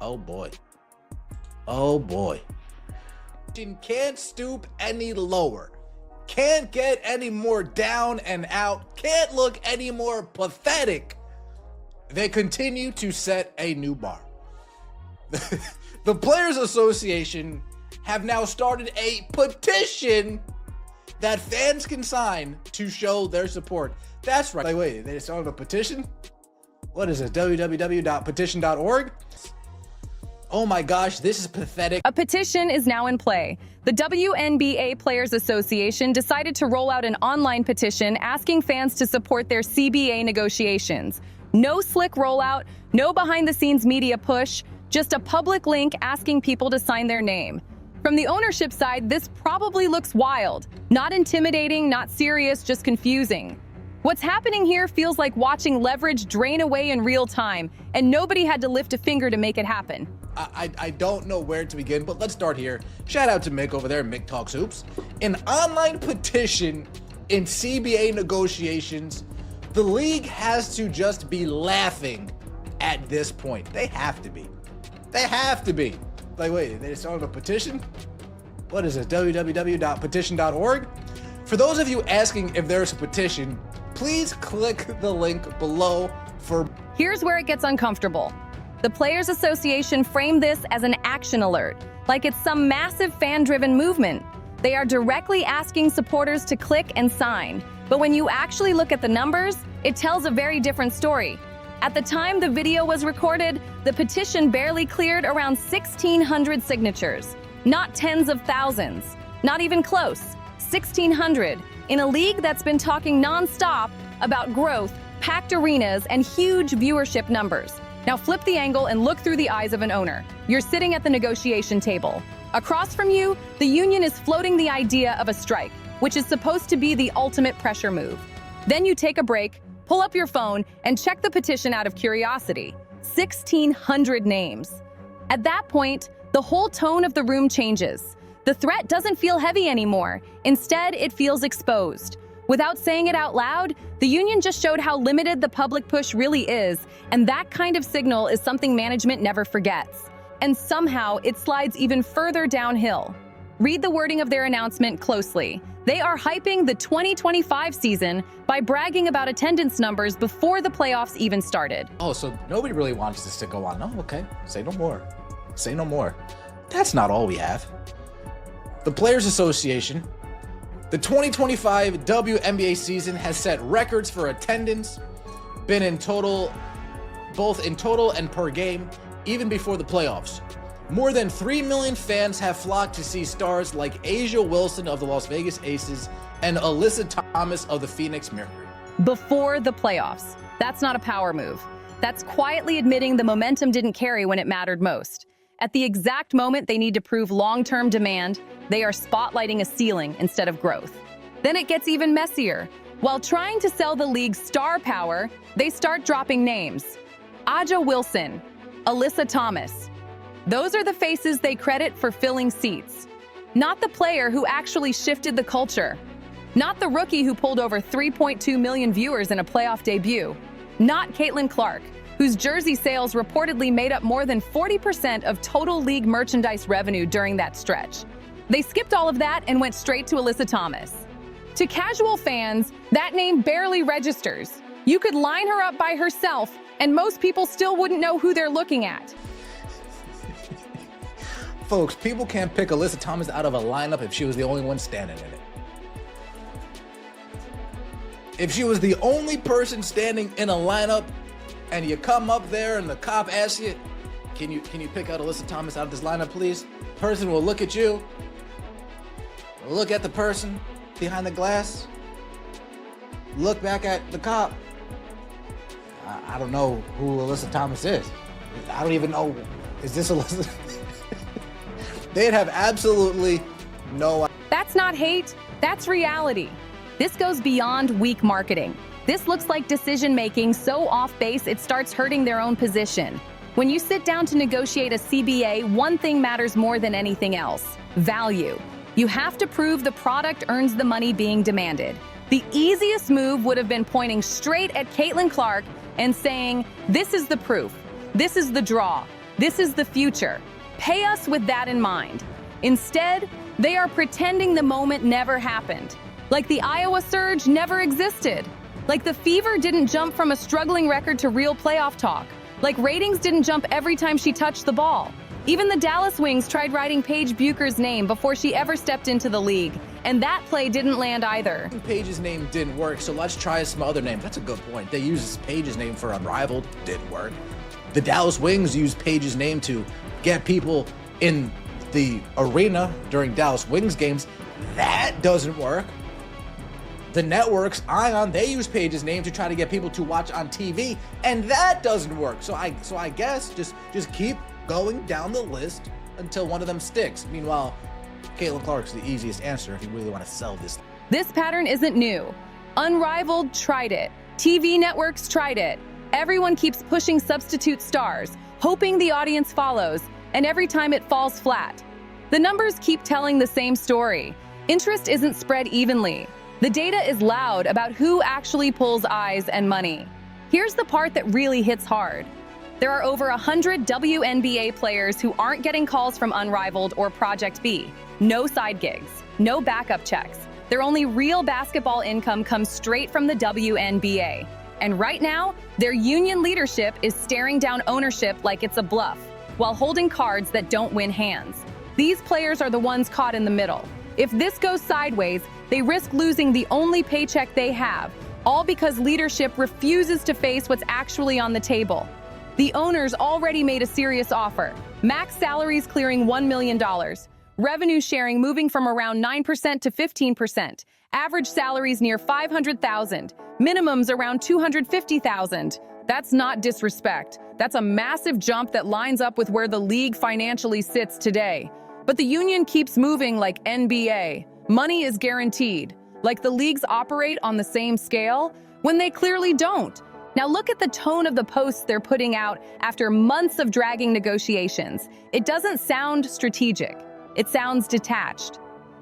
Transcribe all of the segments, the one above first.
Oh boy. Oh boy. Can't stoop any lower. Can't get any more down and out. Can't look any more pathetic. They continue to set a new bar. The Players Association have now started a petition that fans can sign to show their support. That's right. Wait, they started a petition? What is it? www.petition.org? Oh my gosh, this is pathetic. A petition is now in play. The WNBA Players Association decided to roll out an online petition asking fans to support their CBA negotiations. No slick rollout, no behind-the-scenes media push, just a public link asking people to sign their name. From the ownership side, this probably looks wild. Not intimidating, not serious, just confusing. What's happening here feels like watching leverage drain away in real time, and nobody had to lift a finger to make it happen. I don't know where to begin, but let's start here. Shout out to Mick over there, Mick Talks Hoops. An online petition in CBA negotiations. The league has to just be laughing at this point. They have to be. They have to be. Like, wait, they started a petition? What is it? www.petition.org? For those of you asking if there's a petition, please click the link below for... Here's where it gets uncomfortable. The Players Association framed this as an action alert, like it's some massive fan-driven movement. They are directly asking supporters to click and sign. But when you actually look at the numbers, it tells a very different story. At the time the video was recorded, the petition barely cleared around 1,600 signatures. Not tens of thousands. Not even close. 1,600. In a league that's been talking non-stop about growth, packed arenas, and huge viewership numbers. Now flip the angle and look through the eyes of an owner. You're sitting at the negotiation table. Across from you, the union is floating the idea of a strike, which is supposed to be the ultimate pressure move. Then you take a break, pull up your phone, and check the petition out of curiosity. 1,600 names. At that point, the whole tone of the room changes. The threat doesn't feel heavy anymore. Instead, it feels exposed. Without saying it out loud, the union just showed how limited the public push really is, and that kind of signal is something management never forgets. And somehow, it slides even further downhill. Read the wording of their announcement closely. They are hyping the 2025 season by bragging about attendance numbers before the playoffs even started. Oh, so nobody really wants this to go on. No, okay. Say no more. Say no more. That's not all we have. The Players Association, the 2025 WNBA season has set records for attendance, been in total, both in total and per game, even before the playoffs. More than 3 million fans have flocked to see stars like Asia Wilson of the Las Vegas Aces and Alyssa Thomas of the Phoenix Mercury. Before the playoffs. That's not a power move. That's quietly admitting the momentum didn't carry when it mattered most. At the exact moment they need to prove long-term demand, they are spotlighting a ceiling instead of growth. Then it gets even messier. While trying to sell the league's star power, they start dropping names. Aja Wilson, Alyssa Thomas. Those are the faces they credit for filling seats. Not the player who actually shifted the culture. Not the rookie who pulled over 3.2 million viewers in a playoff debut. Not Caitlin Clark, whose jersey sales reportedly made up more than 40% of total league merchandise revenue during that stretch. They skipped all of that and went straight to Alyssa Thomas. To casual fans, that name barely registers. You could line her up by herself, and most people still wouldn't know who they're looking at. Folks, people can't pick Alyssa Thomas out of a lineup if she was the only one standing in it. If she was the only person standing in a lineup, and you come up there and the cop asks you, can you pick out Alyssa Thomas out of this lineup, please? Person will look at you, look at the person behind the glass, look back at the cop. I don't know who Alyssa Thomas is. I don't even know, is this Alyssa? They'd have absolutely no idea. That's not hate, that's reality. This goes beyond weak marketing. This looks like decision-making so off-base it starts hurting their own position. When you sit down to negotiate a CBA, one thing matters more than anything else: value. You have to prove the product earns the money being demanded. The easiest move would have been pointing straight at Caitlin Clark and saying, this is the proof, this is the draw. This is the future. Pay us with that in mind. Instead, they are pretending the moment never happened. Like the Iowa surge never existed. Like the Fever didn't jump from a struggling record to real playoff talk. Like ratings didn't jump every time she touched the ball. Even the Dallas Wings tried writing Paige Bucher's name before she ever stepped into the league, and that play didn't land either. Paige's name didn't work, so let's try some other names. That's a good point. They used Paige's name for Unrivaled, didn't work. The Dallas Wings used Paige's name to get people in the arena during Dallas Wings games. That doesn't work. The networks, Ion, they use Paige's name to try to get people to watch on TV, and that doesn't work. So I guess just keep going down the list until one of them sticks. Meanwhile, Caitlin Clark's the easiest answer if you really want to sell this. This pattern isn't new. Unrivaled tried it. TV networks tried it. Everyone keeps pushing substitute stars, hoping the audience follows, and every time it falls flat. The numbers keep telling the same story. Interest isn't spread evenly. The data is loud about who actually pulls eyes and money. Here's the part that really hits hard. There are over 100 WNBA players who aren't getting calls from Unrivaled or Project B. No side gigs, no backup checks. Their only real basketball income comes straight from the WNBA. And right now, their union leadership is staring down ownership like it's a bluff, while holding cards that don't win hands. These players are the ones caught in the middle. If this goes sideways, they risk losing the only paycheck they have, all because leadership refuses to face what's actually on the table. The owners already made a serious offer. Max salaries clearing $1 million. Revenue sharing moving from around 9% to 15%. Average salaries near $500,000. Minimums around $250,000. That's not disrespect. That's a massive jump that lines up with where the league financially sits today. But the union keeps moving like NBA. Money is guaranteed. Like the leagues operate on the same scale when they clearly don't. Now look at the tone of the posts they're putting out after months of dragging negotiations. It doesn't sound strategic. It sounds detached.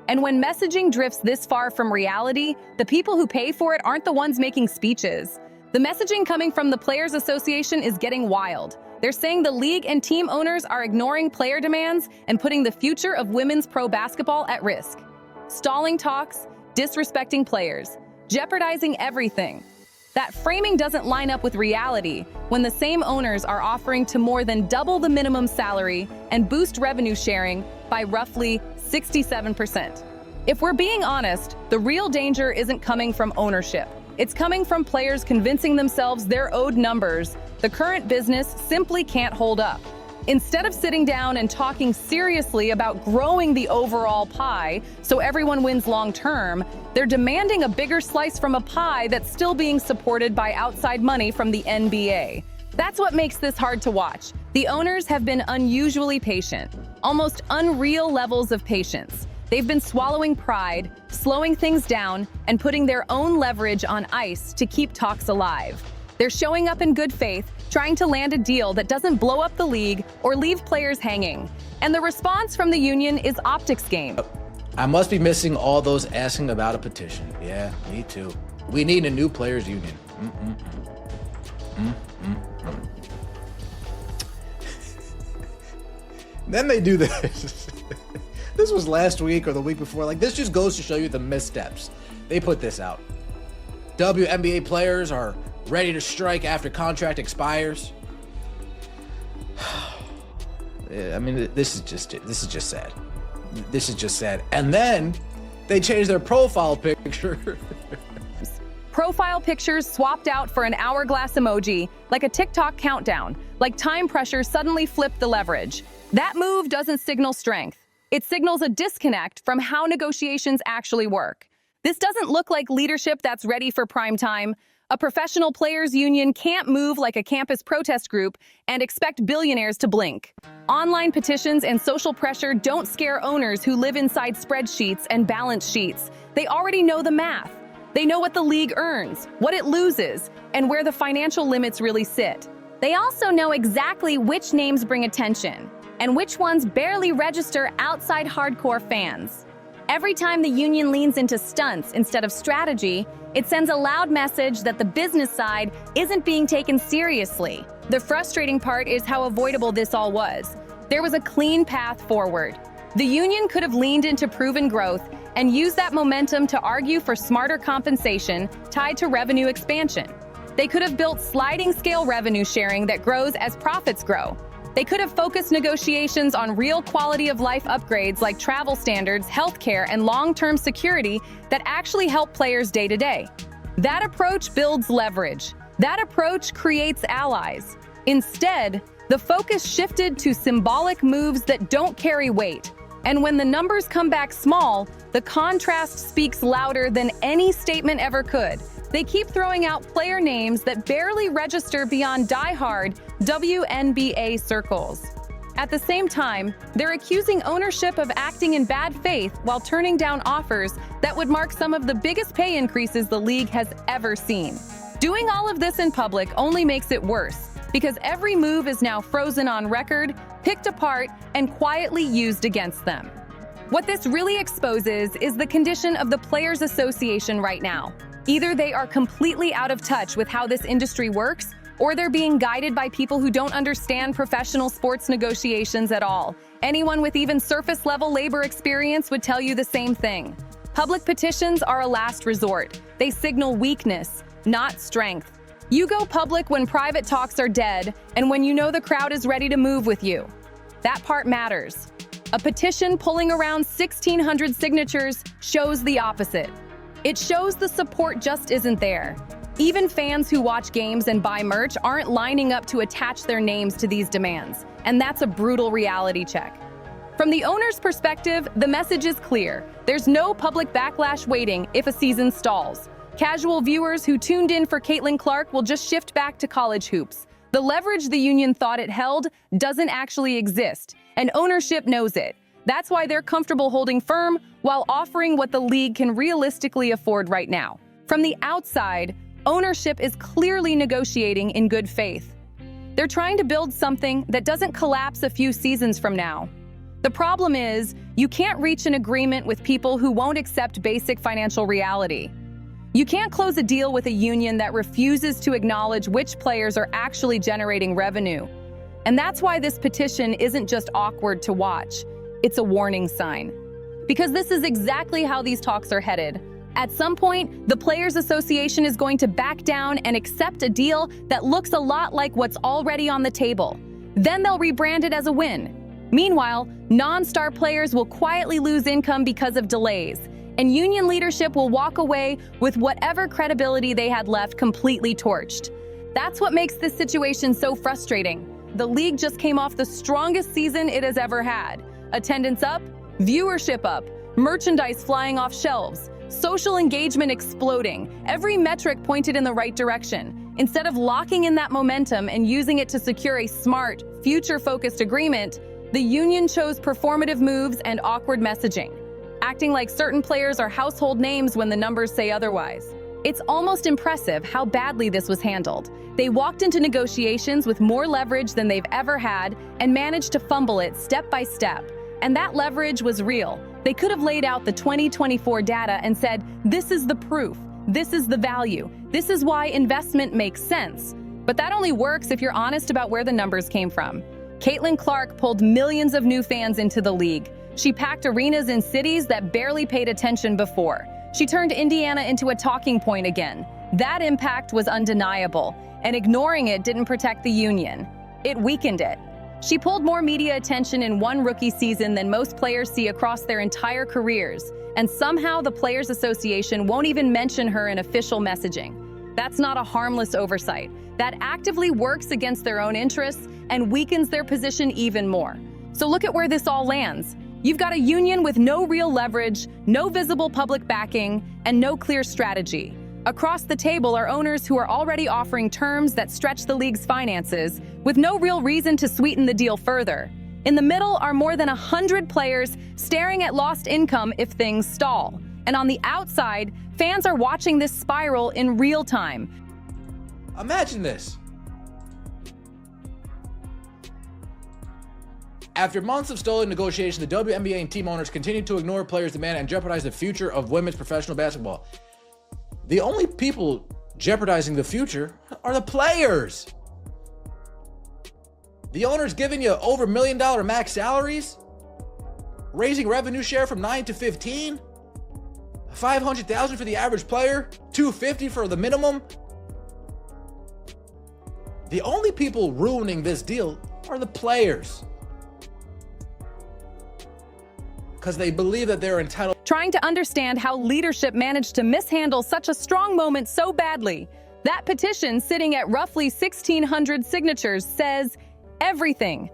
And when messaging drifts this far from reality, the people who pay for it aren't the ones making speeches. The messaging coming from the Players Association is getting wild. They're saying the league and team owners are ignoring player demands and putting the future of women's pro basketball at risk. Stalling talks, disrespecting players, jeopardizing everything. That framing doesn't line up with reality when the same owners are offering to more than double the minimum salary and boost revenue sharing by roughly 67%. If we're being honest, the real danger isn't coming from ownership. It's coming from players convincing themselves they're owed numbers the current business simply can't hold up. Instead of sitting down and talking seriously about growing the overall pie so everyone wins long term, they're demanding a bigger slice from a pie that's still being supported by outside money from the NBA. That's what makes this hard to watch. The owners have been unusually patient, almost unreal levels of patience. They've been swallowing pride, slowing things down, and putting their own leverage on ice to keep talks alive. They're showing up in good faith, trying to land a deal that doesn't blow up the league or leave players hanging. And the response from the union is optics game. I must be missing all those asking about a petition. Yeah, me too. We need a new players union. Then they do this. This was last week or the week before. Like, this just goes to show you the missteps. They put this out. WNBA players are ready to strike after contract expires. I mean, this is just sad. This is just sad. And then they changed their profile picture. Profile pictures swapped out for an hourglass emoji, like a TikTok countdown, like time pressure suddenly flipped the leverage. That move doesn't signal strength. It signals a disconnect from how negotiations actually work. This doesn't look like leadership that's ready for prime time. A professional players union can't move like a campus protest group and expect billionaires to blink. Online petitions and social pressure don't scare owners who live inside spreadsheets and balance sheets. They already know the math. They know what the league earns, what it loses, and where the financial limits really sit. They also know exactly which names bring attention and which ones barely register outside hardcore fans. Every time the union leans into stunts instead of strategy, it sends a loud message that the business side isn't being taken seriously. The frustrating part is how avoidable this all was. There was a clean path forward. The union could have leaned into proven growth and used that momentum to argue for smarter compensation tied to revenue expansion. They could have built sliding scale revenue sharing that grows as profits grow. They could have focused negotiations on real quality of life upgrades like travel standards, healthcare, and long-term security that actually help players day to day. That approach builds leverage. That approach creates allies. Instead, the focus shifted to symbolic moves that don't carry weight. And when the numbers come back small, the contrast speaks louder than any statement ever could. They keep throwing out player names that barely register beyond die-hard WNBA circles. At the same time, they're accusing ownership of acting in bad faith while turning down offers that would mark some of the biggest pay increases the league has ever seen. Doing all of this in public only makes it worse, because every move is now frozen on record, picked apart, and quietly used against them. What this really exposes is the condition of the Players Association right now. Either they are completely out of touch with how this industry works, or they're being guided by people who don't understand professional sports negotiations at all. Anyone with even surface-level labor experience would tell you the same thing. Public petitions are a last resort. They signal weakness, not strength. You go public when private talks are dead and when you know the crowd is ready to move with you. That part matters. A petition pulling around 1,600 signatures shows the opposite. It shows the support just isn't there. Even fans who watch games and buy merch aren't lining up to attach their names to these demands, and that's a brutal reality check. From the owner's perspective, the message is clear. There's no public backlash waiting if a season stalls. Casual viewers who tuned in for Caitlin Clark will just shift back to college hoops. The leverage the union thought it held doesn't actually exist, and ownership knows it. That's why they're comfortable holding firm while offering what the league can realistically afford right now. From the outside, ownership is clearly negotiating in good faith. They're trying to build something that doesn't collapse a few seasons from now. The problem is, you can't reach an agreement with people who won't accept basic financial reality. You can't close a deal with a union that refuses to acknowledge which players are actually generating revenue. And that's why this petition isn't just awkward to watch. It's a warning sign. Because this is exactly how these talks are headed. At some point, the Players Association is going to back down and accept a deal that looks a lot like what's already on the table. Then they'll rebrand it as a win. Meanwhile, non-star players will quietly lose income because of delays, and union leadership will walk away with whatever credibility they had left completely torched. That's what makes this situation so frustrating. The league just came off the strongest season it has ever had. Attendance up, viewership up, merchandise flying off shelves, social engagement exploding, every metric pointed in the right direction. Instead of locking in that momentum and using it to secure a smart, future-focused agreement, the union chose performative moves and awkward messaging, acting like certain players are household names when the numbers say otherwise. It's almost impressive how badly this was handled. They walked into negotiations with more leverage than they've ever had and managed to fumble it step by step. And that leverage was real. They could have laid out the 2024 data and said, this is the proof, this is the value, this is why investment makes sense. But that only works if you're honest about where the numbers came from. Caitlin Clark pulled millions of new fans into the league. She packed arenas in cities that barely paid attention before. She turned Indiana into a talking point again. That impact was undeniable, and ignoring it didn't protect the union. It weakened it. She pulled more media attention in one rookie season than most players see across their entire careers, and somehow the Players Association won't even mention her in official messaging. That's not a harmless oversight. That actively works against their own interests and weakens their position even more. So look at where this all lands. You've got a union with no real leverage, no visible public backing, and no clear strategy. Across the table are owners who are already offering terms that stretch the league's finances, with no real reason to sweeten the deal further. In the middle are more than 100 players staring at lost income if things stall. And on the outside, fans are watching this spiral in real time. Imagine this. After months of stalling negotiations, the WNBA and team owners continue to ignore players' demand and jeopardize the future of women's professional basketball. The only people jeopardizing the future are the players. The owners giving you over $1 million max salaries, raising revenue share from 9 to 15, $500,000 for the average player, $250 for the minimum. The only people ruining this deal are the players, because they believe that they're entitled. Trying to understand how leadership managed to mishandle such a strong moment so badly. That petition, sitting at roughly 1,600 signatures, says everything.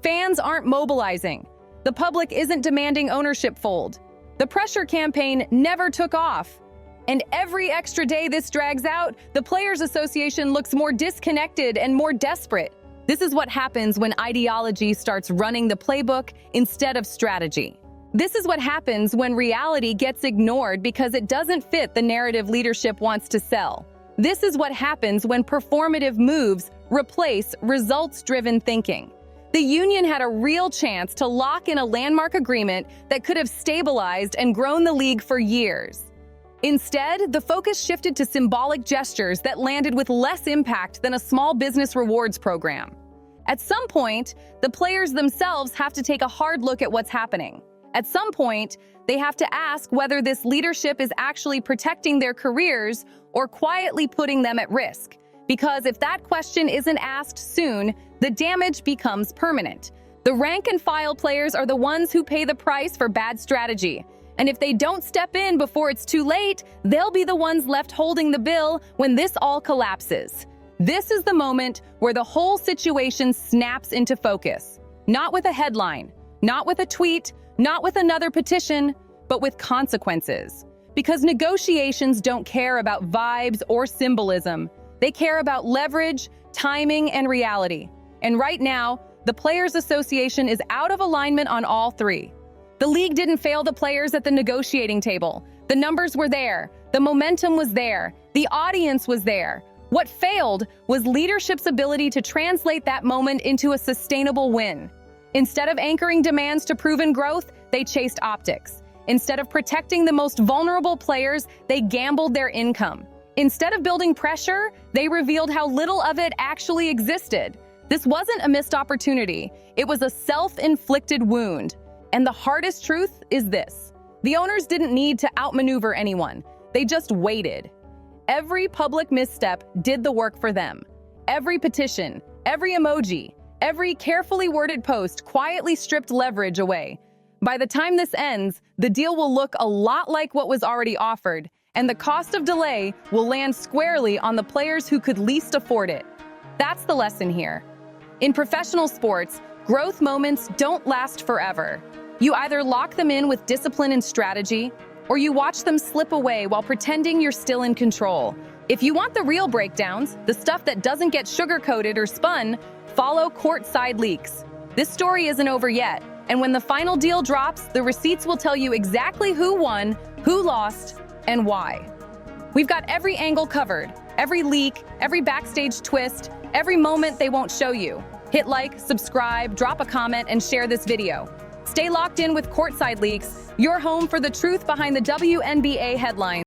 Fans aren't mobilizing. The public isn't demanding ownership fold. The pressure campaign never took off. And every extra day this drags out, the Players Association looks more disconnected and more desperate. This is what happens when ideology starts running the playbook instead of strategy. This is what happens when reality gets ignored because it doesn't fit the narrative leadership wants to sell. This is what happens when performative moves replace results-driven thinking. The union had a real chance to lock in a landmark agreement that could have stabilized and grown the league for years. Instead, the focus shifted to symbolic gestures that landed with less impact than a small business rewards program. At some point, the players themselves have to take a hard look at what's happening. At some point, they have to ask whether this leadership is actually protecting their careers or quietly putting them at risk. Because if that question isn't asked soon, the damage becomes permanent. The rank-and-file players are the ones who pay the price for bad strategy. And if they don't step in before it's too late, they'll be the ones left holding the bill when this all collapses. This is the moment where the whole situation snaps into focus. Not with a headline, not with a tweet, not with another petition, but with consequences. Because negotiations don't care about vibes or symbolism. They care about leverage, timing, and reality. And right now, the Players Association is out of alignment on all three. The league didn't fail the players at the negotiating table. The numbers were there. The momentum was there. The audience was there. What failed was leadership's ability to translate that moment into a sustainable win. Instead of anchoring demands to proven growth, they chased optics. Instead of protecting the most vulnerable players, they gambled their income. Instead of building pressure, they revealed how little of it actually existed. This wasn't a missed opportunity. It was a self-inflicted wound. And the hardest truth is this: the owners didn't need to outmaneuver anyone. They just waited. Every public misstep did the work for them. Every petition, every emoji, every carefully worded post quietly stripped leverage away. By the time this ends, the deal will look a lot like what was already offered, and the cost of delay will land squarely on the players who could least afford it. That's the lesson here. In professional sports, growth moments don't last forever. You either lock them in with discipline and strategy, or you watch them slip away while pretending you're still in control. If you want the real breakdowns, the stuff that doesn't get sugar-coated or spun, follow Courtside Leaks. This story isn't over yet, and when the final deal drops, the receipts will tell you exactly who won, who lost, and why. We've got every angle covered, every leak, every backstage twist, every moment they won't show you. Hit like, subscribe, drop a comment, and share this video. Stay locked in with Courtside Leaks, your home for the truth behind the WNBA headlines.